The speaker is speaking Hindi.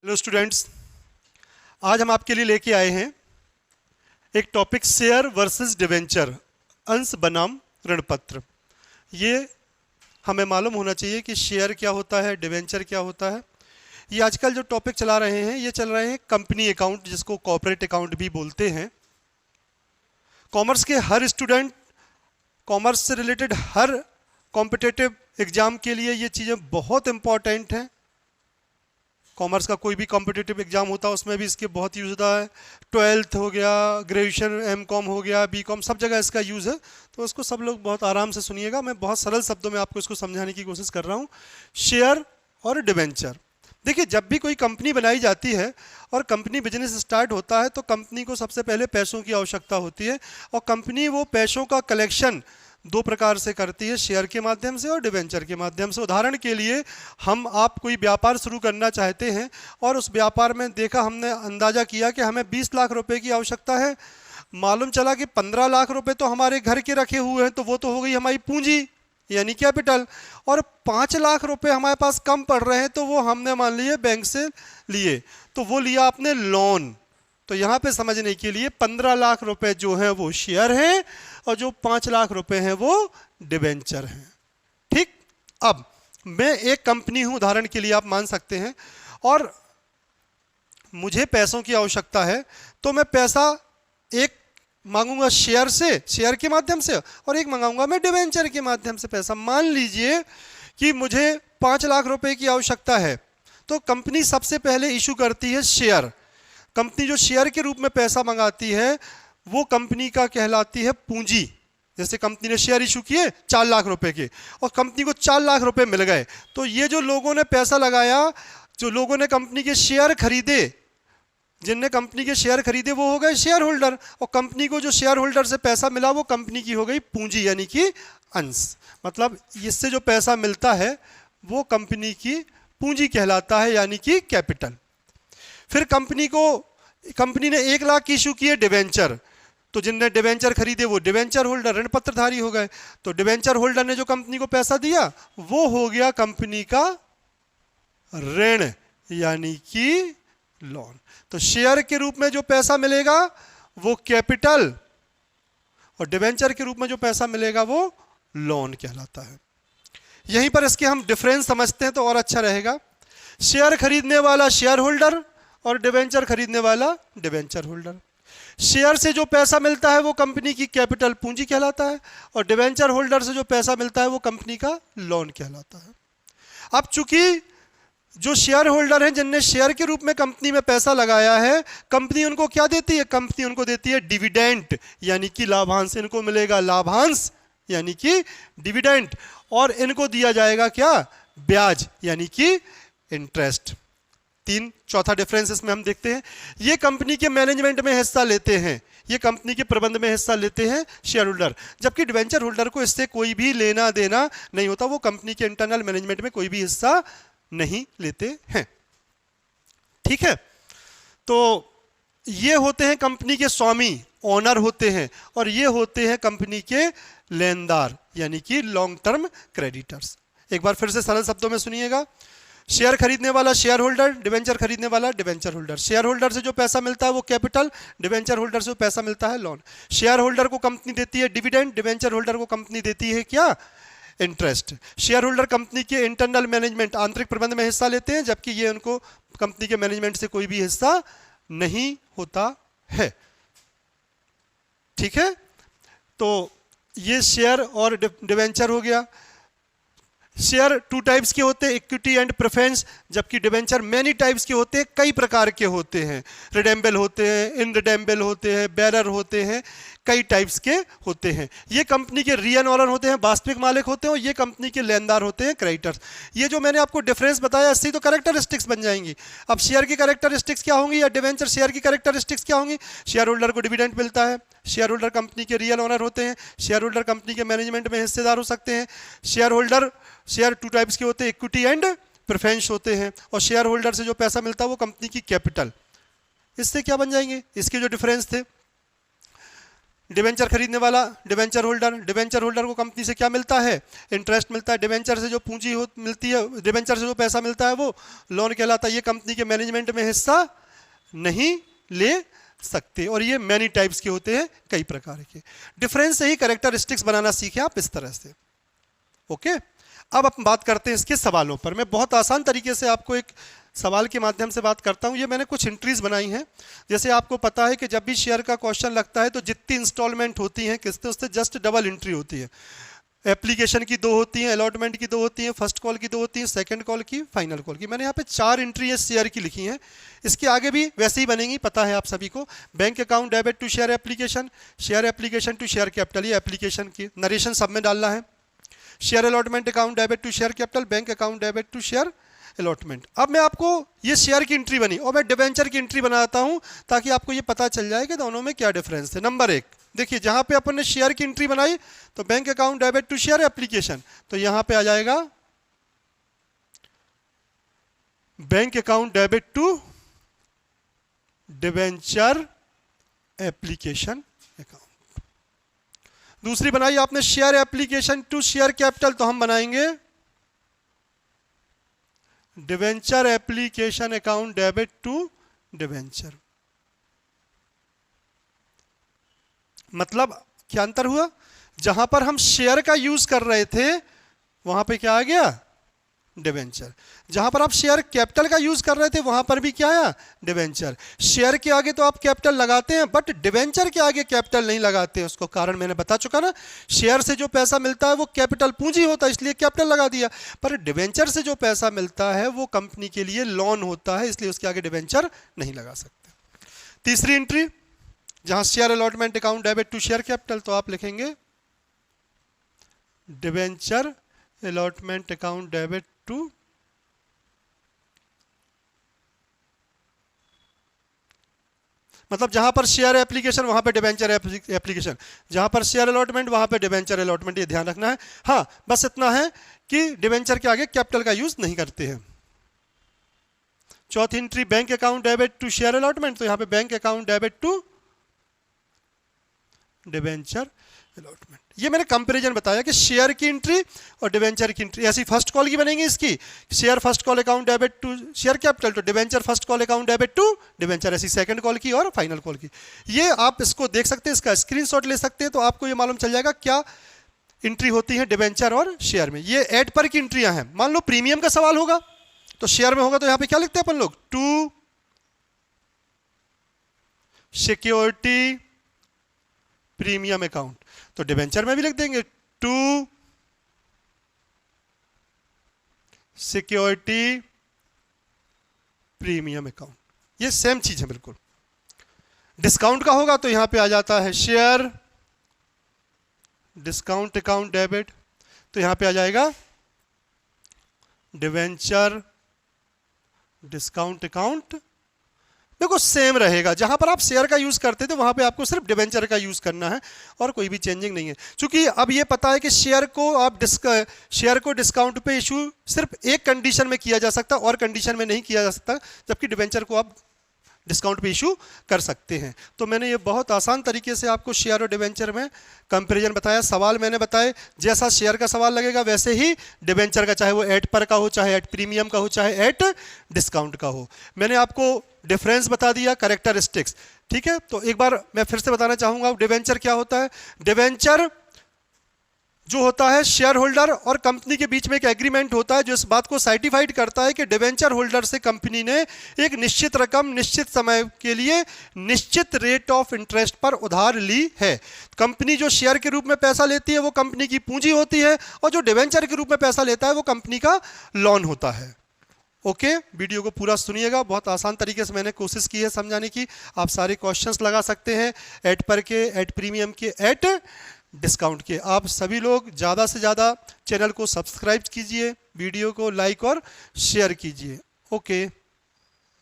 हेलो स्टूडेंट्स, आज हम आपके लिए लेके आए हैं एक टॉपिक शेयर वर्सेस डिवेंचर, अंश बनाम ऋणपत्र। ये हमें मालूम होना चाहिए कि शेयर क्या होता है, डिवेंचर क्या होता है। ये आजकल जो टॉपिक चला रहे हैं ये चल रहे हैं कंपनी अकाउंट, जिसको कॉर्पोरेट अकाउंट भी बोलते हैं। कॉमर्स के हर स्टूडेंट, कॉमर्स से रिलेटेड हर कॉम्पिटिटिव एग्जाम के लिए ये चीज़ें बहुत इंपॉर्टेंट हैं। कॉमर्स का कोई भी कॉम्पिटिटिव एग्जाम होता है उसमें भी इसके बहुत यूज़ होता है। 12th हो गया, ग्रेजुएशन एमकॉम हो गया, बीकॉम, सब जगह इसका यूज़ है। तो इसको सब लोग बहुत आराम से सुनिएगा। मैं बहुत सरल शब्दों में आपको इसको समझाने की कोशिश कर रहा हूँ। शेयर और डिवेंचर, देखिए, जब भी कोई कंपनी बनाई जाती है और कंपनी बिजनेस स्टार्ट होता है तो कंपनी को सबसे पहले पैसों की आवश्यकता होती है, और कंपनी वो पैसों का कलेक्शन दो प्रकार से करती है, शेयर के माध्यम से और डिवेंचर के माध्यम से। उदाहरण के लिए, आप कोई व्यापार शुरू करना चाहते हैं और उस व्यापार में देखा, हमने अंदाजा किया कि हमें 20 लाख रुपए की आवश्यकता है। मालूम चला कि 15 लाख रुपए तो हमारे घर के रखे हुए हैं, तो वो तो हो गई हमारी पूंजी यानी कैपिटल, और 5 लाख रुपए हमारे पास कम पड़ रहे हैं, तो वो हमने मान लिए बैंक से लिए, तो वो लिया आपने लोन। तो यहाँ पे समझने के लिए 15 लाख रुपए जो हैं वो शेयर हैं और जो 5 लाख रुपए हैं वो डिवेंचर हैं। ठीक, अब मैं एक कंपनी हूं, उदाहरण के लिए आप मान सकते हैं, और मुझे पैसों की आवश्यकता है, तो मैं पैसा एक मांगूंगा शेयर से, शेयर के माध्यम से, और एक मंगाऊंगा मैं डिवेंचर के माध्यम से पैसा। मान लीजिए कि मुझे 5 लाख रुपए की आवश्यकता है, तो कंपनी सबसे पहले इशू करती है शेयर। कंपनी जो शेयर के रूप में पैसा मंगाती है वो कंपनी का कहलाती है पूंजी। जैसे कंपनी ने शेयर इशू किए 4 लाख रुपए के, और कंपनी को 4 लाख रुपए मिल गए, तो ये जो लोगों ने पैसा लगाया, जो लोगों ने कंपनी के शेयर खरीदे, जिनने कंपनी के शेयर खरीदे वो हो गए शेयर होल्डर, और कंपनी को जो शेयर होल्डर से पैसा मिला वो कंपनी की हो गई पूंजी यानी कि अंश। मतलब इससे जो पैसा मिलता है वो कंपनी की पूंजी कहलाता है यानी कि कैपिटल। फिर कंपनी ने 1 लाख की इशू किए डिवेंचर, तो जिनने डिवेंचर खरीदे वो डिवेंचर होल्डर, ऋण पत्रधारी हो गए। तो डिवेंचर होल्डर ने जो कंपनी को पैसा दिया वो हो गया कंपनी का ऋण यानी कि लोन। तो शेयर के रूप में जो पैसा मिलेगा वो कैपिटल, और डिवेंचर के रूप में जो पैसा मिलेगा वो लोन कहलाता है। यहीं पर इसके हम डिफरेंस समझते हैं तो और अच्छा रहेगा। शेयर खरीदने वाला शेयर होल्डर और डिवेंचर खरीदने वाला डिवेंचर होल्डर। शेयर से जो पैसा मिलता है वो कंपनी की कैपिटल पूंजी कहलाता है, और डिवेंचर होल्डर से जो पैसा मिलता है वो कंपनी का लोन कहलाता है। अब चूंकि जो शेयर होल्डर हैं, जिनने शेयर के रूप में कंपनी में पैसा लगाया है, कंपनी उनको क्या देती है? कंपनी उनको देती है डिविडेंड यानी कि लाभांश। इनको मिलेगा लाभांश यानी कि डिविडेंड, और इनको दिया जाएगा क्या? ब्याज यानी कि इंटरेस्ट। चौथा डिफरेंस इसमें हम देखते हैं, ये कंपनी के मैनेजमेंट में हिस्सा लेते हैं, ये कंपनी के प्रबंध में हिस्सा लेते हैं शेयर होल्डर, जबकि डिवेंचर होल्डर को इससे कोई भी लेना देना नहीं होता, वो कंपनी के इंटरनल मैनेजमेंट में कोई भी हिस्सा नहीं लेते हैं। ठीक है, तो ये होते हैं कंपनी के स्वामी, ओनर होते हैं, और ये होते हैं कंपनी के लेनदार यानी कि लॉन्ग टर्म क्रेडिटर्स। एक बार फिर से सरल शब्दों में सुनिएगा। शेयर खरीदने वाला शेयर होल्डर, डिवेंचर खरीदने वाला डिवेंचर होल्डर। शेयर होल्डर से जो पैसा मिलता है वो कैपिटल, डिवेंचर होल्डर से जो पैसा मिलता है लोन। शेयर होल्डर को कंपनी देती है डिविडेंड, डिवेंचर होल्डर को कंपनी देती है क्या? इंटरेस्ट। शेयर होल्डर कंपनी के इंटरनल मैनेजमेंट, आंतरिक प्रबंध में हिस्सा लेते हैं, जबकि ये उनको कंपनी के मैनेजमेंट से कोई भी हिस्सा नहीं होता है। ठीक है, तो ये शेयर और डिवेंचर हो गया। शेयर 2 टाइप्स के होते हैं, इक्विटी एंड प्रेफरेंस, जबकि डिवेंचर मेनी टाइप्स के होते हैं, कई प्रकार के होते हैं। रिडेम्बल होते हैं, इनरिडेम्बल होते हैं, बेरर होते हैं, कई टाइप्स के होते हैं। ये कंपनी के रियल ओनर होते हैं, वास्तविक मालिक होते हैं, और ये कंपनी के लेनदार होते हैं, क्रेडिटर्स। ये जो मैंने आपको डिफरेंस बताया, इससे तो कैरेक्टरिस्टिक्स बन जाएंगी। अब शेयर की कैरेक्टरिस्टिक्स क्या होंगी या डिवेंचर शेयर की कैरेक्टरिस्टिक्स क्या होंगी? शेयर होल्डर को डिविडेंड मिलता है, शेयर होल्डर कंपनी के रियल ओनर होते हैं, शेयर होल्डर कंपनी के मैनेजमेंट में हिस्सेदार हो सकते हैं। शेयर 2 टाइप्स के होते हैं, इक्विटी एंड प्रेफरेंस होते हैं, और शेयर होल्डर से जो पैसा मिलता है वो कंपनी की कैपिटल। इससे क्या बन जाएंगे? इसके जो डिफरेंस थे, डिवेंचर खरीदने वाला डिवेंचर होल्डर को कंपनी से क्या मिलता है? इंटरेस्ट मिलता है। डिवेंचर से जो पूंजी मिलती है, डिवेंचर से जो पैसा मिलता है वो लोन कहलाता है। ये कंपनी के मैनेजमेंट में हिस्सा नहीं ले सकते। और ये मैनी टाइप्स के होते हैं, कई प्रकार के। डिफरेंस से ही कैरेक्टरिस्टिक्स बनाना सीखें आप इस तरह से। ओके, अब अपन बात करते हैं इसके सवालों पर। मैं बहुत आसान तरीके से आपको एक सवाल के माध्यम से बात करता हूं। ये मैंने कुछ एंट्रीज बनाई हैं। जैसे आपको पता है कि जब भी शेयर का क्वेश्चन लगता है तो जितनी इंस्टॉलमेंट होती हैं किस्तें, उससे जस्ट डबल एंट्री होती है। एप्लीकेशन की 2 होती हैं, अलॉटमेंट की 2 होती हैं, फर्स्ट कॉल की 2 होती हैं, सेकंड कॉल की, फाइनल कॉल की। मैंने यहाँ पे 4 एंट्री शेयर की लिखी हैं। इसके आगे भी वैसे ही बनेंगी, पता है आप सभी को। Bank account debit to share application to share capital, ये एप्लीकेशन की नरेशन सब में डालना है। Share allotment account debit to share capital, bank account debit to share allotment. अब मैं आपको ये शेयर की एंट्री बनी और मैं डिवेंचर की एंट्री बनाता हूं ताकि आपको ये पता चल जाए कि दोनों में क्या डिफरेंस है। नंबर 1 देखिए, जहां पे अपन ने शेयर की एंट्री बनाई तो bank account debit to share application, तो यहां पे आ जाएगा bank account debit to debenture application account. दूसरी बनाई आपने share application to share capital, तो हम बनाएंगे debenture application account debit to debenture. मतलब क्या अंतर हुआ? जहां पर हम शेयर का यूज कर रहे थे वहां पे क्या आ गया? डिवेंचर। जहां पर आप शेयर कैपिटल का यूज कर रहे थे वहां पर भी क्या आया? डिवेंचर। शेयर के आगे तो आप कैपिटल लगाते हैं बट डिवेंचर के आगे कैपिटल नहीं लगाते हैं। उसको कारण मैंने बता चुका ना, शेयर से जो पैसा मिलता है वो कैपिटल पूंजी होता है, इसलिए कैपिटल लगा दिया। पर डिवेंचर से जो पैसा मिलता है वो कंपनी के लिए लोन होता है, इसलिए उसके आगे डिवेंचर नहीं लगा सकते। तीसरी एंट्री, जहां share allotment account debit to share capital, तो आप लिखेंगे debenture allotment account debit to मतलब जहां पर शेयर एप्लीकेशन वहां पे डिवेंचर एप्लीकेशन, जहां पर शेयर अलॉटमेंट वहां पे डिवेंचर अलॉटमेंट। ये ध्यान रखना है। हाँ, बस इतना है कि डिवेंचर के आगे कैपिटल का यूज नहीं करते हैं। चौथी entry bank account debit to share allotment, तो यहां पे bank account debit to debenture allotment. ये मैंने कंपैरिजन बताया कि शेयर की एंट्री और डिवेंचर की एंट्री ऐसी फर्स्ट कॉल की बनेगी। इसकी share first call account debit to share capital, तो debenture first call account debit to debenture, ऐसी सेकंड कॉल की और फाइनल कॉल की। ये आप इसको देख सकते हैं, इसका स्क्रीनशॉट ले सकते हैं, तो आपको ये मालूम चल जाएगा क्या एंट्री होती है डिवेंचर और शेयर में। ये एड पर की एंट्रियां हैं। मान लो प्रीमियम का सवाल होगा तो शेयर में होगा, तो यहां पे क्या लिखते हैं अपन लोग? टू सिक्योरिटी प्रीमियम अकाउंट, तो डिवेंचर में भी लिख देंगे टू सिक्योरिटी प्रीमियम अकाउंट। ये सेम चीज है बिल्कुल। डिस्काउंट का होगा तो यहां पे आ जाता है शेयर डिस्काउंट अकाउंट डेबिट, तो यहां पे आ जाएगा डिवेंचर डिस्काउंट अकाउंट। देखो सेम रहेगा, जहां पर आप शेयर का यूज करते थे वहां पे आपको सिर्फ डिवेंचर का यूज करना है और कोई भी चेंजिंग नहीं है। क्योंकि अब ये पता है कि शेयर को डिस्काउंट पे इशू सिर्फ एक कंडीशन में किया जा सकता और कंडीशन में नहीं किया जा सकता, जबकि डिवेंचर को आप डिस्काउंट पे इशू कर सकते हैं। तो मैंने ये बहुत आसान तरीके से आपको शेयर और डिवेंचर में कंपैरिजन बताया। सवाल मैंने बताए, जैसा शेयर का सवाल लगेगा वैसे ही डिवेंचर का, चाहे वो एट पर का हो, चाहे एट प्रीमियम का हो, चाहे एट डिस्काउंट का हो। मैंने आपको डिफरेंस बता दिया, कैरेक्टरिस्टिक्स। ठीक है, तो एक बार मैं फिर से बताना चाहूंगा डिवेंचर क्या होता है। डिवेंचर जो होता है शेयर होल्डर और कंपनी के बीच में एक एग्रीमेंट होता है जो इस बात को सर्टिफाइड करता है कि डिवेंचर होल्डर से कंपनी ने एक निश्चित रकम निश्चित समय के लिए निश्चित रेट ऑफ इंटरेस्ट पर उधार ली है। कंपनी जो शेयर के रूप में पैसा लेती है वो कंपनी की पूंजी होती है और जो डिवेंचर के रूप में पैसा लेता है वो कंपनी का लोन होता है। ओके, वीडियो को पूरा सुनिएगा, बहुत आसान तरीके से मैंने कोशिश की है समझाने की। आप सारे क्वेश्चंस लगा सकते हैं, एट पर के, एट प्रीमियम के, एट डिस्काउंट के। आप सभी लोग ज़्यादा से ज़्यादा चैनल को सब्सक्राइब कीजिए, वीडियो को लाइक और शेयर कीजिए। ओके।